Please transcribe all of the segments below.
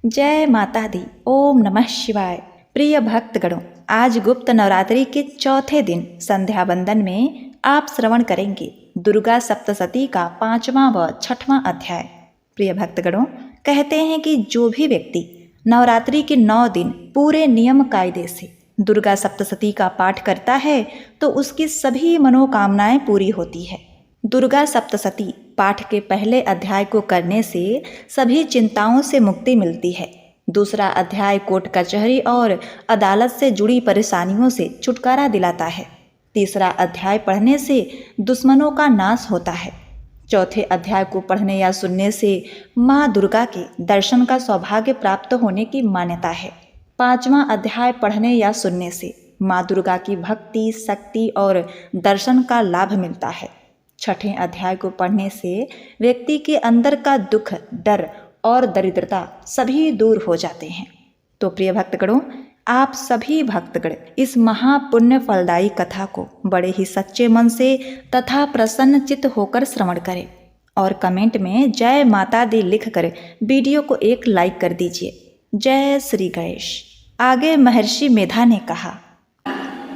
जय माता दी। ओम नमः शिवाय। प्रिय भक्तगणों, आज गुप्त नवरात्रि के चौथे दिन संध्या वंदन में आप श्रवण करेंगे दुर्गा सप्तशती का 5वां व 6वां अध्याय। प्रिय भक्तगणों, कहते हैं कि जो भी व्यक्ति नवरात्रि के 9 दिन पूरे नियम कायदे से दुर्गा सप्तशती का पाठ करता है तो उसकी सभी मनोकामनाएं पूरी होती है। दुर्गा सप्तशती पाठ के पहले अध्याय को करने से सभी चिंताओं से मुक्ति मिलती है। दूसरा अध्याय कोर्ट कचहरी और अदालत से जुड़ी परेशानियों से छुटकारा दिलाता है। तीसरा अध्याय पढ़ने से दुश्मनों का नाश होता है। चौथे अध्याय को पढ़ने या सुनने से माँ दुर्गा के दर्शन का सौभाग्य प्राप्त होने की मान्यता है। 5वां अध्याय पढ़ने या सुनने से माँ दुर्गा की भक्ति, शक्ति और दर्शन का लाभ मिलता है। 6ठे अध्याय को पढ़ने से व्यक्ति के अंदर का दुख, डर और दरिद्रता सभी दूर हो जाते हैं। तो प्रिय भक्तगणों, आप सभी भक्तगण इस महापुण्य फलदायी कथा को बड़े ही सच्चे मन से तथा प्रसन्न चित्त होकर श्रवण करें और कमेंट में जय माता दी लिखकर वीडियो को एक लाइक कर दीजिए। जय श्री गणेश। आगे महर्षि मेधा ने कहा,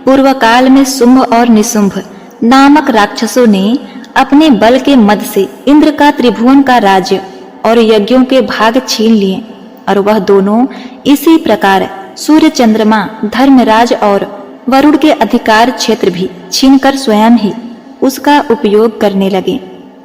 पूर्व काल में शुंभ और निशुंभ नामक राक्षसों ने अपने बल के मद से इंद्र का त्रिभुवन का राज्य और यज्ञों के भाग छीन लिए और वह दोनों इसी प्रकार सूर्य, चंद्रमा, धर्मराज और वरुण के अधिकार क्षेत्र भी छीनकर स्वयं ही उसका उपयोग करने लगे।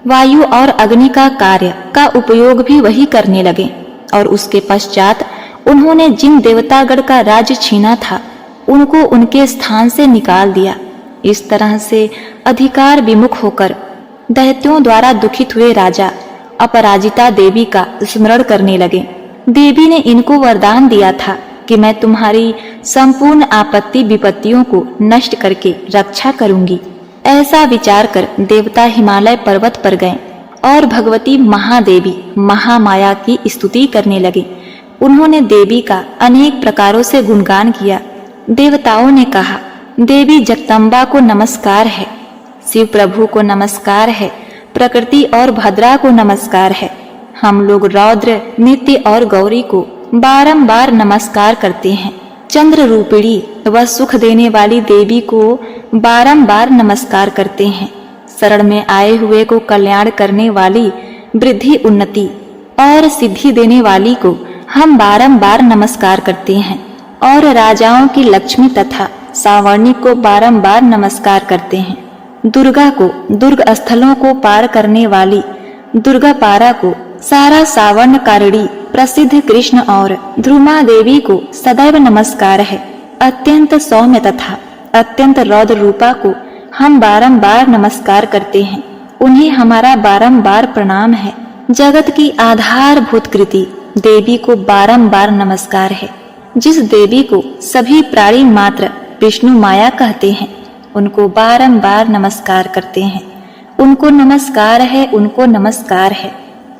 वायु और अग्नि का कार्य का उपयोग भी वही करने लगे और उसके पश्चात उन्होंने जिन देवतागण का राज्य छीना था उनको उनके स्थान से निकाल दिया। इस तरह से अधिकार विमुख होकर दैत्यों द्वारा दुखित हुए राजा अपराजिता देवी का स्मरण करने लगे। देवी ने इनको वरदान दिया था कि मैं तुम्हारी संपूर्ण आपत्ति विपत्तियों को नष्ट करके रक्षा करूंगी। ऐसा विचार कर देवता हिमालय पर्वत पर गए और भगवती महादेवी महामाया की स्तुति करने लगे। उन्होंने देवी का अनेक प्रकारों से गुणगान किया। देवताओं ने कहा, देवी जगदम्बा को नमस्कार है, शिव प्रभु को नमस्कार है, प्रकृति और भद्रा को नमस्कार है। हम लोग रौद्र, नित्य और गौरी को बारंबार नमस्कार करते हैं। चंद्र रूपिणी व सुख देने वाली देवी को बारंबार नमस्कार करते हैं। शरण में आए हुए को कल्याण करने वाली, वृद्धि, उन्नति और सिद्धि देने वाली को हम बारंबार नमस्कार करते हैं और राजाओं की लक्ष्मी तथा सावर्णी को बारंबार नमस्कार करते हैं। दुर्गा को, दुर्ग स्थलों को पार करने वाली दुर्गा पारा को, सारा सावर्ण कारिणी प्रसिद्ध कृष्ण और ध्रुमा देवी को सदैव नमस्कार है। अत्यंत सौम्य तथा अत्यंत रौद्र रूपा को हम बारंबार नमस्कार करते हैं। उन्हें हमारा बारंबार प्रणाम है। जगत की आधारभूत कृति देवी को बारंबार नमस्कार है। जिस देवी को सभी प्राणी मात्र विष्णु माया कहते हैं उनको बारंबार नमस्कार करते हैं। उनको नमस्कार है, उनको नमस्कार है।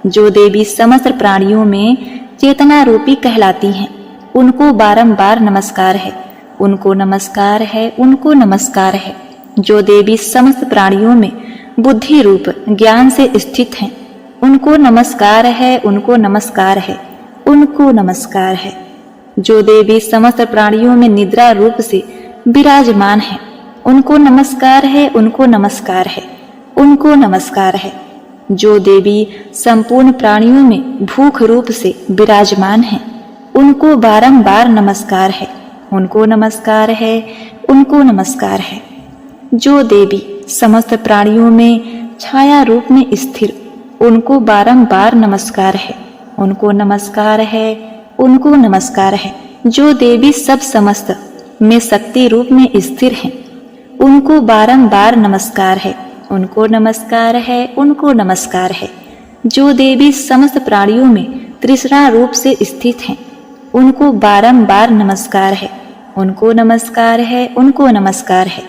जो देवी समस्त प्राणियों में चेतना रूपी कहलाती हैं उनको बारंबार नमस्कार है, उनको नमस्कार है, उनको नमस्कार है। जो देवी समस्त प्राणियों में बुद्धि रूप ज्ञान से स्थित हैं उनको नमस्कार है, उनको नमस्कार है, उनको नमस्कार है। जो देवी समस्त प्राणियों में निद्रा रूप से विराजमान है उनको नमस्कार है, उनको नमस्कार है, उनको नमस्कार है। जो देवी संपूर्ण प्राणियों में भूख रूप से विराजमान है उनको बारंबार नमस्कार है, उनको नमस्कार है, उनको नमस्कार है। जो देवी समस्त प्राणियों में छाया रूप में स्थिर उनको बारंबार नमस्कार है, उनको नमस्कार है, उनको नमस्कार है। जो देवी सब समस्त में शक्ति रूप में स्थिर हैं उनको बारंबार नमस्कार है, उनको नमस्कार है, उनको नमस्कार है। जो देवी समस्त प्राणियों में तृष्णा रूप से स्थित हैं उनको बारंबार नमस्कार है, उनको नमस्कार है, उनको नमस्कार है।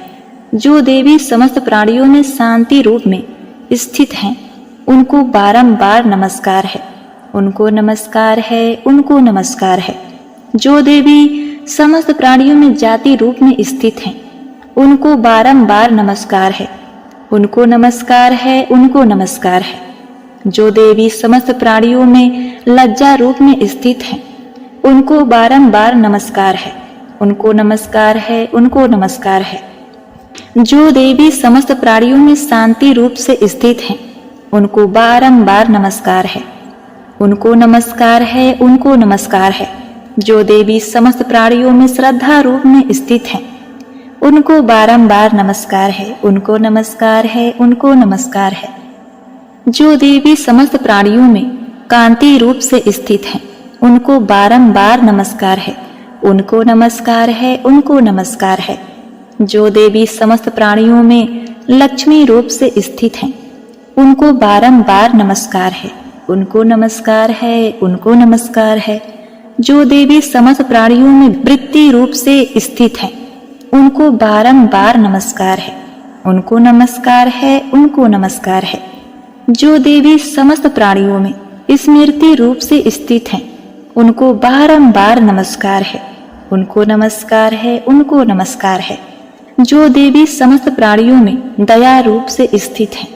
जो देवी समस्त प्राणियों में शांति रूप में स्थित हैं उनको बारंबार नमस्कार है, उनको नमस्कार है, उनको नमस्कार है। जो देवी समस्त प्राणियों में जाति रूप में स्थित हैं उनको बारंबार नमस्कार है, उनको नमस्कार है, उनको नमस्कार है। जो देवी समस्त प्राणियों में लज्जा रूप में स्थित हैं उनको बारंबार नमस्कार है, उनको नमस्कार है, उनको नमस्कार है। जो देवी समस्त प्राणियों में शांति रूप से स्थित हैं, उनको बारंबार नमस्कार है, उनको नमस्कार है, उनको नमस्कार है। जो देवी समस्त प्राणियों में श्रद्धा रूप में स्थित हैं, उनको बारंबार नमस्कार है, उनको नमस्कार है, उनको नमस्कार है। जो देवी समस्त प्राणियों में कांति रूप से स्थित हैं, उनको बारंबार नमस्कार है, उनको नमस्कार है, उनको नमस्कार है। जो देवी समस्त प्राणियों में लक्ष्मी रूप से स्थित हैं, उनको बारंबार नमस्कार है, उनको नमस्कार है, उनको नमस्कार है। जो देवी समस्त प्राणियों में वृत्ति रूप से स्थित हैं, उनको बारंबार नमस्कार है, उनको नमस्कार है, उनको नमस्कार है। जो देवी समस्त प्राणियों में स्मृति रूप से स्थित हैं, उनको बारंबार नमस्कार है, उनको नमस्कार है, उनको नमस्कार है। जो देवी समस्त प्राणियों में दया रूप से स्थित हैं,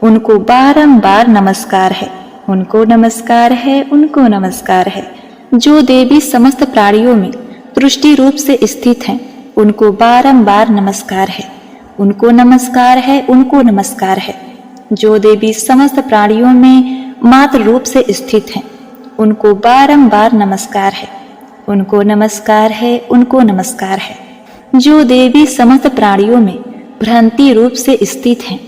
उनको बारंबार नमस्कार है, उनको नमस्कार है, उनको नमस्कार है। जो देवी समस्त प्राणियों में तुष्टि रूप से स्थित हैं, उनको बारंबार नमस्कार है, उनको नमस्कार है, उनको नमस्कार है। जो देवी समस्त प्राणियों में मात्र रूप से स्थित हैं, उनको बारंबार नमस्कार है, उनको नमस्कार है, उनको नमस्कार है। जो देवी समस्त प्राणियों में भ्रांति रूप से स्थित हैं,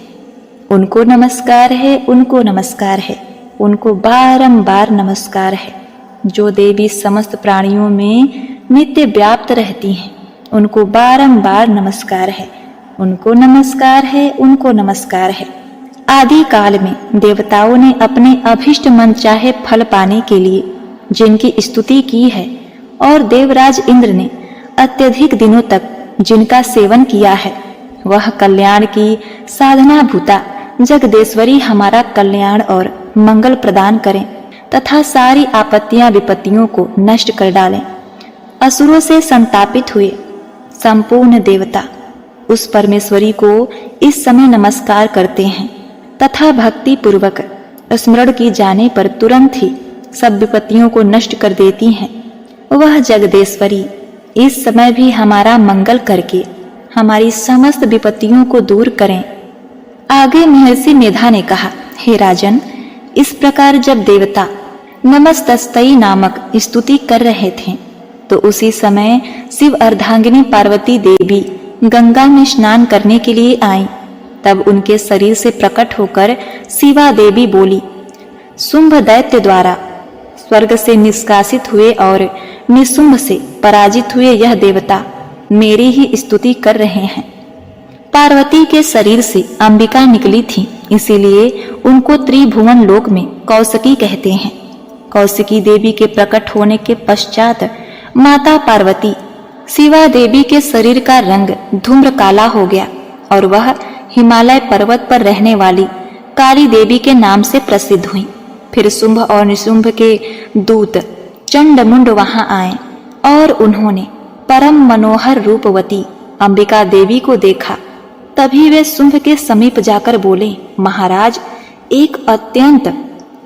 उनको नमस्कार है, उनको नमस्कार है, उनको बारंबार नमस्कार है। जो देवी समस्त प्राणियों में नित्य व्याप्त रहती हैं, उनको बारंबार नमस्कार है, उनको नमस्कार है, उनको नमस्कार है। आदि काल में देवताओं ने अपने अभिष्ट मन चाहे फल पाने के लिए जिनकी स्तुति की है, और देवराज इंद्र ने अत्यधिक दिनों तक जिनका सेवन किया है, वह कल्याण की साधना भूता जगदेश्वरी हमारा कल्याण और मंगल प्रदान करें तथा सारी आपत्तियां विपत्तियों को नष्ट कर डालें। असुरों से संतापित हुए संपूर्ण देवता उस परमेश्वरी को इस समय नमस्कार करते हैं तथा भक्ति पूर्वक स्मरण की जाने पर तुरंत ही सब विपत्तियों को नष्ट कर देती हैं। वह जगदेश्वरी इस समय भी हमारा मंगल करके हमारी समस्त विपत्तियों को दूर करें। आगे महर्षि मेधा ने कहा, हे राजन, इस प्रकार जब देवता नमस्तस्तई नामक स्तुति कर रहे थे, तो उसी समय शिव अर्धांगिनी पार्वती देवी गंगा में स्नान करने के लिए आईं। तब उनके शरीर से प्रकट होकर शिवा देवी बोली, शुंभ दैत्य द्वारा स्वर्ग से निष्कासित हुए और निशुंभ से पराजित हुए यह देवता मेरी ही स्तुति कर रहे हैं। पार्वती के शरीर से अंबिका निकली थी, इसीलिए उनको त्रिभुवन लोक में कौशिकी कहते हैं। कौशिकी देवी के प्रकट होने के पश्चात माता पार्वती शिवा देवी के शरीर का रंग धूम्र काला हो गया और वह हिमालय पर्वत पर रहने वाली काली देवी के नाम से प्रसिद्ध हुई। फिर शुंभ और निशुंभ के दूत चंडमुंड वहां आए और उन्होंने परम मनोहर रूपवती अंबिका देवी को देखा। तभी वे शुंभ के समीप जाकर बोले, महाराज, एक अत्यंत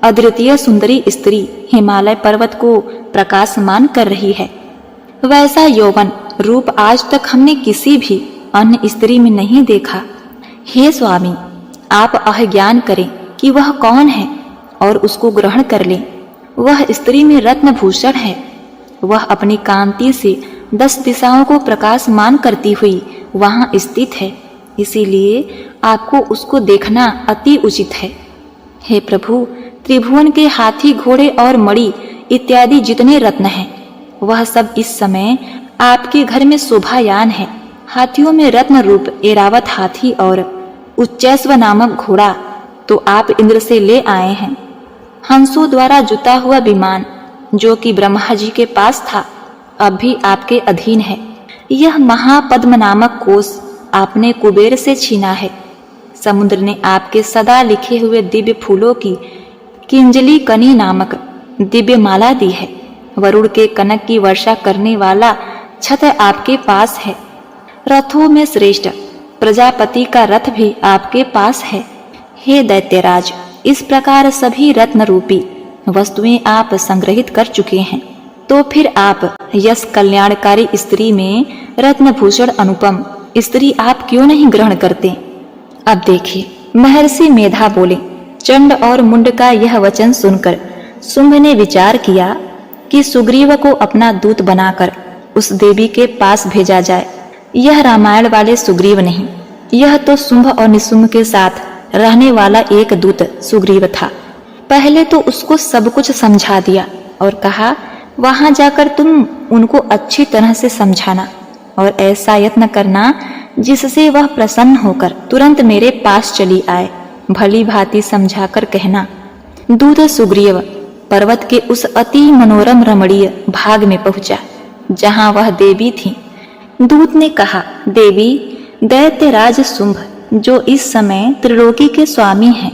अद्वितीय सुंदरी स्त्री हिमालय पर्वत को प्रकाशमान कर रही है। वैसा यौवन रूप आज तक हमने किसी भी अन्य स्त्री में नहीं देखा। हे स्वामी, आप अज्ञान करें कि वह कौन है और उसको ग्रहण कर लें। वह स्त्री में रत्न भूषण है। वह अपनी कांति से 10 दिशाओं को प्रकाशमान करती हुई वहां स्थित है, इसीलिए आपको उसको देखना अति उचित है। हे प्रभु, त्रिभुवन के हाथी, घोड़े और मणि इत्यादि जितने रत्न हैं, वह सब इस समय आपके घर में शोभायान है। हाथियों में रत्न रूप ऐरावत हाथी और उच्चैस्व नामक घोड़ा तो आप इंद्र से ले आए हैं। हंसों द्वारा जुता हुआ विमान जो कि ब्रह्मा जी के पास था, अब भी आपके अधीन है। यह महापद्म नामक कोष आपने कुबेर से छीना है। समुद्र ने आपके सदा लिखे हुए दिव्य फूलों की किंजली कनी नामक दिव्य माला दी है। वरुण के कनक की वर्षा करने वाला छत्र आपके पास है। रथों में श्रेष्ठ प्रजापति का रथ भी आपके पास है। हे दैत्यराज, इस प्रकार सभी रत्न रूपी वस्तुएं आप संग्रहित कर चुके हैं। तो फिर आप यश कल्याणकारी स्त्री में रत्नभूषण अनुपम स्त्री आप क्यों नहीं ग्रहण करते? अब देखिए, महर्षि मेधा बोले। चंड और मुंड का यह वचन सुनकर शुंभ ने विचार किया कि सुग्रीव को अपना दूत बनाकर उस देवी के पास भेजा जाए। यह रामायण वाले सुग्रीव नहीं, यह तो शुंभ और निशुंभ के साथ रहने वाला एक दूत सुग्रीव था। पहले तो उसको सब कुछ समझा दिया और कहा, वहां जाकर तुम उनको अच्छी तरह से समझाना और ऐसा यत्न करना जिससे वह प्रसन्न होकर तुरंत मेरे पास चली आए। भली भांति समझाकर कहना। दूत सुग्रीव पर्वत के उस अति मनोरम रमणीय भाग में पहुंचा जहां वह देवी थी। दूत ने कहा, देवी, दैत्यराज शुंभ जो इस समय त्रिलोकी के स्वामी हैं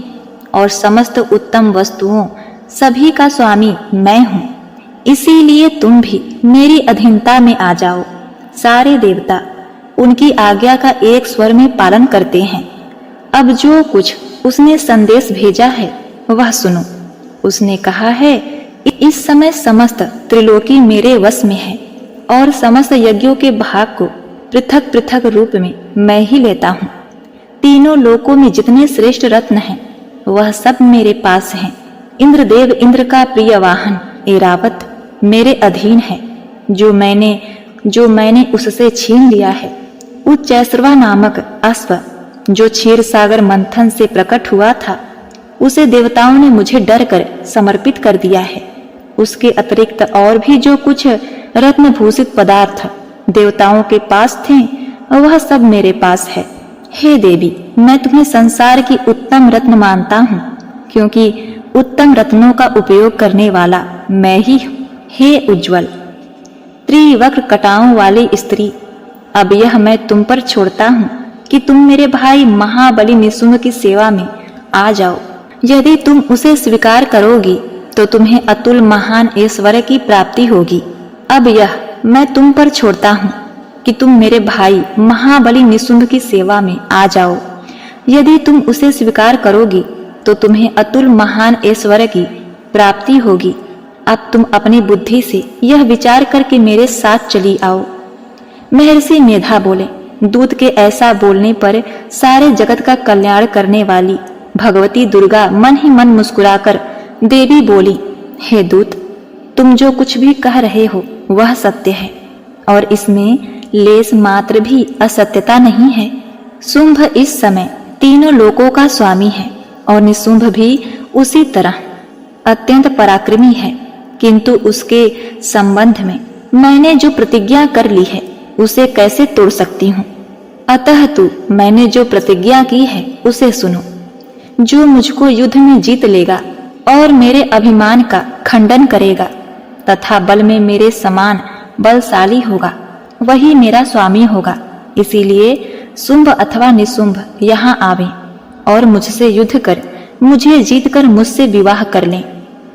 और समस्त उत्तम वस्तुओं सभी का स्वामी मैं हूँ, इसीलिए तुम भी मेरी अधीनता में आ जाओ। सारे देवता उनकी आज्ञा का एक स्वर में पालन करते हैं। अब जो कुछ उसने संदेश भेजा है वह सुनो। उसने कहा है, इस समय समस्त त्रिलोकी मेरे वश में है और समस्त यज्ञों के भाग को पृथक पृथक रूप में मैं ही लेता हूँ। तीनों लोकों में जितने श्रेष्ठ रत्न हैं वह सब मेरे पास हैं। इंद्रदेव इंद्र का प्रिय वाहन ऐरावत मेरे अधीन है। जो मैंने उससे छीन लिया है, उच्चैश्रवा नामक अश्व जो क्षीर सागर मंथन से प्रकट हुआ था, उसे देवताओं ने मुझे डर कर समर्पित कर दिया है। उसके अतिरिक्त और भी जो कुछ रत्नभूषित पदार्थ देवताओं के पास थे वह सब मेरे पास है। हे देवी, मैं तुम्हें संसार की उत्तम रत्न मानता हूँ, क्योंकि उत्तम रत्नों का उपयोग करने वाला मैं ही हूँ। हे उज्ज्वल त्रिवक्र कटाओं वाली स्त्री, अब यह मैं तुम पर छोड़ता हूँ कि तुम मेरे भाई महाबली निशुंभ की सेवा में आ जाओ। यदि तुम उसे स्वीकार करोगी तो तुम्हें अतुल महान ऐश्वर्य की प्राप्ति होगी। अब यह मैं तुम पर छोड़ता हूँ कि तुम मेरे भाई महाबली निशुंभ की सेवा में आ जाओ। यदि तुम उसे स्वीकार करोगी तो तुम्हें अतुल महान ऐश्वर्य की प्राप्ति होगी। अब तुम अपनी बुद्धि से यह विचार करके मेरे साथ चली आओ। महर्षि मेधा बोले। दूत के ऐसा बोलने पर सारे जगत का कल्याण करने वाली भगवती दुर्गा मन ही मन मुस्कुराकर देवी बोली, हे दूत, तुम जो कुछ भी कह रहे हो वह सत्य है और इसमें लेस मात्र भी असत्यता नहीं है। शुंभ इस समय तीनों लोकों का स्वामी है और निशुंभ भी उसी तरह अत्यंत पराक्रमी है, किंतु उसके संबंध में मैंने जो प्रतिज्ञा कर ली है उसे कैसे तोड़ सकती हूँ। अतः तू मैंने जो प्रतिज्ञा की है उसे सुनो। जो मुझको युद्ध में जीत लेगा और मेरे अभिमान का खंडन करेगा तथा बल में मेरे समान बलशाली होगा, वही मेरा स्वामी होगा। इसीलिए शुंभ अथवा निशुंभ यहाँ आवे और मुझसे युद्ध कर मुझे जीतकर मुझसे विवाह कर लें।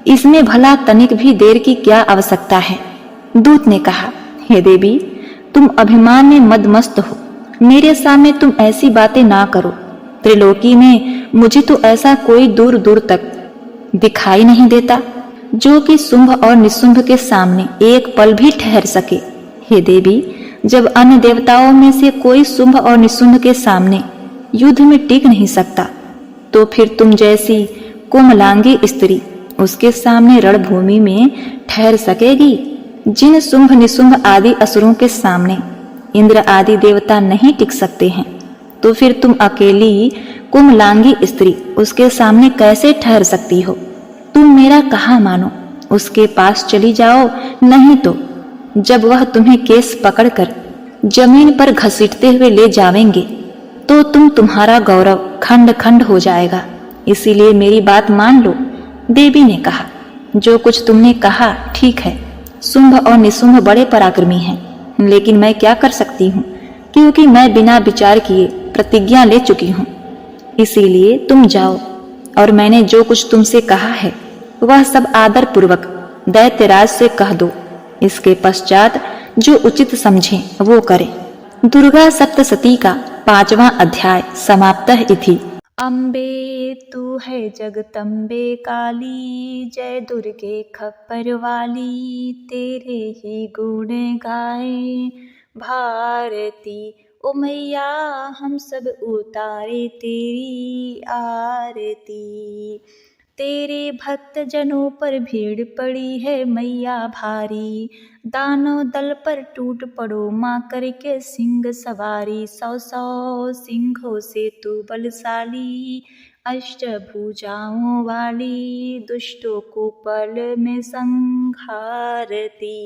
इसमें भला तनिक भी देर की क्या आवश्यकता है। दूत ने कहा, हे देवी, तुम अभिमान में मदमस्त हो। मेरे सामने तुम ऐसी बातें ना करो। त्रिलोकी में मुझे तो ऐसा कोई दूर दूर तक दिखाई नहीं देता जो कि शुंभ और निशुंभ के सामने एक पल भी ठहर सके। हे देवी, जब अन्य देवताओं में से कोई शुंभ और निशुंभ के सामने युद्ध में टिक नहीं सकता, तो फिर तुम जैसी कोमलांगी स्त्री उसके सामने रणभूमि में ठहर सकेगी। जिन शुंभ निशुंभ आदि असुरों के सामने इंद्र आदि देवता नहीं टिक सकते हैं, तो फिर तुम अकेली कोमलांगी स्त्री उसके सामने कैसे ठहर सकती हो। तुम मेरा कहा मानो, उसके पास चली जाओ, नहीं तो जब वह तुम्हें केस पकड़कर जमीन पर घसीटते हुए ले जावेंगे तो तुम्हारा गौरव खंड खंड हो जाएगा। इसीलिए मेरी बात मान लो। देवी ने कहा, जो कुछ तुमने कहा ठीक है। शुंभ और निशुंभ बड़े पराक्रमी हैं, लेकिन मैं क्या कर सकती हूँ, क्योंकि मैं बिना विचार किए प्रतिज्ञा ले चुकी हूँ। इसीलिए तुम जाओ और मैंने जो कुछ तुमसे कहा है वह सब आदर पूर्वक दैत्यराज से कह दो। इसके पश्चात जो उचित समझे वो करें। दुर्गा सप्तशती का 5वां अध्याय समाप्तः इति। अम्बे तू है जगदम्बे काली, जय दुर्गे खप्पर वाली, तेरे ही गुण गाए भारती। ओ मैया हम सब उतारे तेरी आरती। तेरे भक्त जनों पर भीड़ पड़ी है मैया भारी, दानव दल पर टूट पड़ो माँ करके सिंह सवारी। 100 सिंहों से तू बलशाली, अष्टभुजाओं वाली, दुष्टों को पल में संहारती।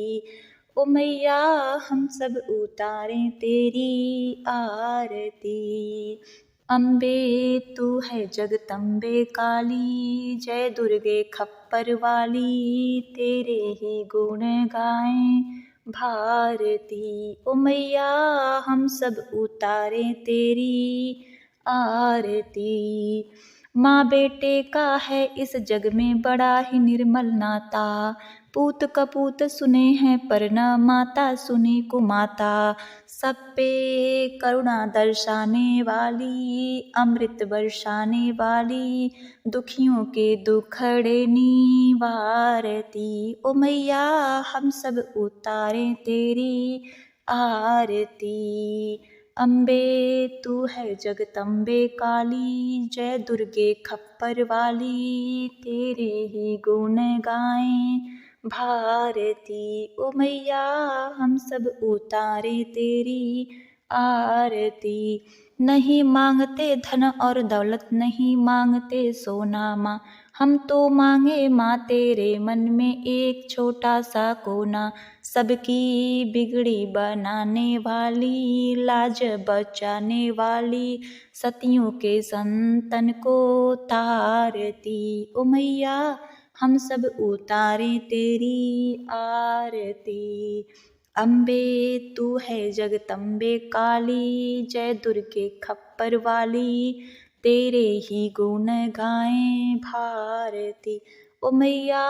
ओ मैया हम सब उतारें तेरी आरती। अम्बे तू है जगदम्बे काली, जय दुर्गे खप्पर वाली, तेरे ही गुण गाएं भारती। ओ मैया हम सब उतारे तेरी आरती। माँ बेटे का है इस जग में बड़ा ही निर्मल नाता, पूत कपूत सुने हैं पर न माता सुने कुमाता। सब पे करुणा दर्शाने वाली, अमृत बरसाने वाली, दुखियों के दुखड़े निवारती। ओ मैया हम सब उतारे तेरी आरती। अम्बे तू है जगदम्बे काली, जय दुर्गे खप्पर वाली, तेरे ही गुण गाएं भारती। ओ मैया हम सब उतारे तेरी आरती। नहीं मांगते धन और दौलत, नहीं मांगते सोना माँ, हम तो मांगे माँ तेरे मन में एक छोटा सा कोना। सबकी बिगड़ी बनाने वाली, लाज बचाने वाली, सतियों के संतन को तारती। ओ मैया हम सब उतारे तेरी आरती। अम्बे तू है जगदम्बे काली, जय दुर्गे खप्पर वाली, तेरे ही गुण गाएं भारती। ओ मैया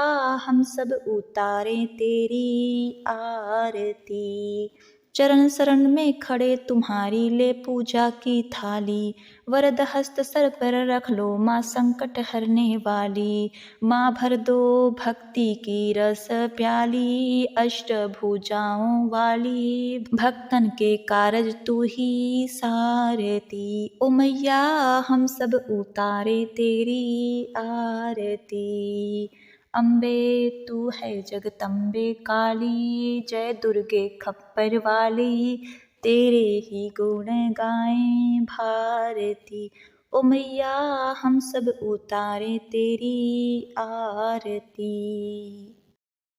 हम सब उतारे तेरी आरती। चरण शरण में खड़े तुम्हारी ले पूजा की थाली, वरद हस्त सर पर रख लो माँ संकट हरने वाली। माँ भर दो भक्ति की रस प्याली, अष्टभुजाओं वाली, भक्तन के कारज तू ही सारती। ओ मैया हम सब उतारे तेरी आरती। अम्बे तू है जगदम्बे काली, जय दुर्गे खप्पर वाली, तेरे ही गुण गाएं भारती। ओ मैया हम सब उतारे तेरी आरती।